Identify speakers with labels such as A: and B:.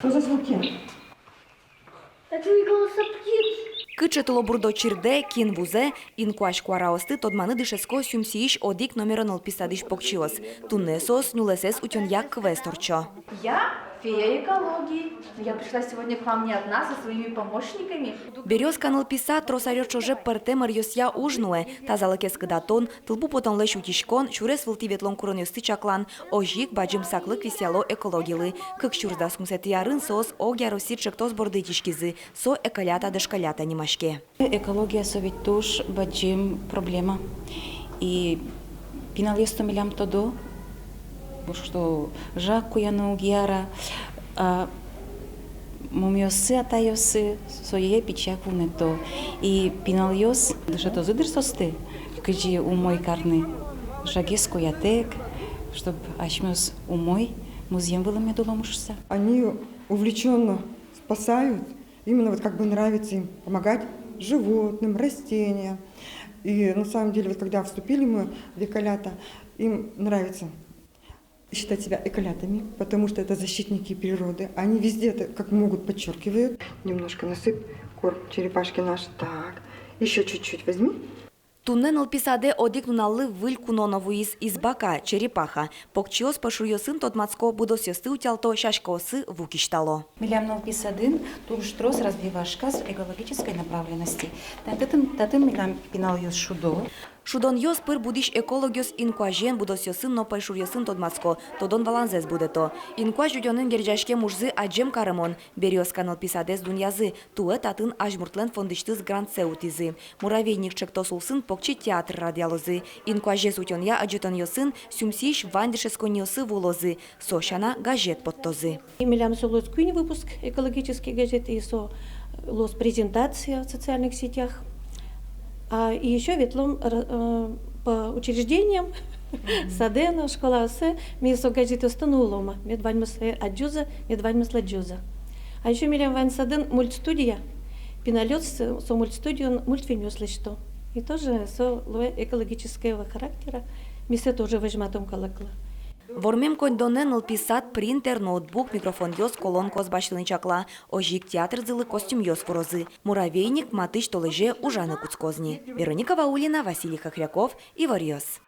A: Что за звуки?
B: Это не голоса птиц.
C: Кычетыло бурдо чирде, кин вузе, инкуаш куараосты тодманы дышеско сюмсииш одик номерон писадиш покчиос. Туннесос нулесес утюньяк квесторчо.
D: Я фея экологии. Я пришла сегодня к вам не одна, со своими помощниками.
C: Березка нлписа тросаречо же перте марьосья ужнуе, тазалакес кыдатон, тылбу потон леш утишкон, чурес вылтиветлон куронёсты чаклан, ожик баджим саклык висяло экологилы. Кык чурда сумсет ярын сос огяросит шектос бордытишкизы, со экалята дешкалята немашке.
E: Экология совет туш баджим проблема. И пиналесто милям тодо, что жак куяну гиара, мумиосы атайосы, соее пичак вунето. И пинальос, даже то зыдерсосты, кыджи умой карны, жагес куятек, чтоб ашмёс умой, музеем было медуломушса.
A: Они увлеченно спасают, именно вот как бы нравится им помогать животным, растениям. И на самом деле, вот когда вступили мы в эколята, им нравится считать себя эколятами, потому что это защитники природы. Они везде это как могут подчеркивают. Немножко насыпь корм черепашки наши. Так, еще чуть-чуть возьми.
C: Тунне нлписаде одик нуналы выль кунонову из бака, черепаха. Покчиос пашурьосын тодмацко будосьосты утялто шашкосы вукиштало.
E: Милям нолписадын турштрос развивашка с экологической направленности. Татым милям пиналиос шудо.
C: Шудон йос пыр будиш экологиос инкуажен будосьосын но пашурьосын тодмацко, тодон валанзес будето. Инкуаж жудёнын герджашке мужзы аджем карамон, берёзка нлписадес дуньязы, туэ татын ажмуртлен фондыштыз гранд-сеутизы. Муравейник чектосулсын покчи театр радиалозы. Инкуажес утёнья аджетоньосын сюмсиш вандышесконьосы вулозы, сошана газет подтозы.
B: Милям солос куин выпуск экологический газеты и со лос презентация в социальных сетях. И еще ветлом по учреждениям, садена, школа осе, ми со газеты станулома, медвальмысле аджуза, медвальмысле джуза. А еще милям ван саден мультстудия, пиналет со мультстудию мультфильм что. И тоже со экологического характера, ми се тоже возьматом колокла.
C: Вормем коньдоне нлписат принтер, ноутбук, микрофон йос, колонкос башлыны чакла, ожик театр зылы костюм йос фурозы, муравейник, матыч толеже ужаны куцкозни. Вероника Ваулина, Василий Хохряков, Ивар Йос.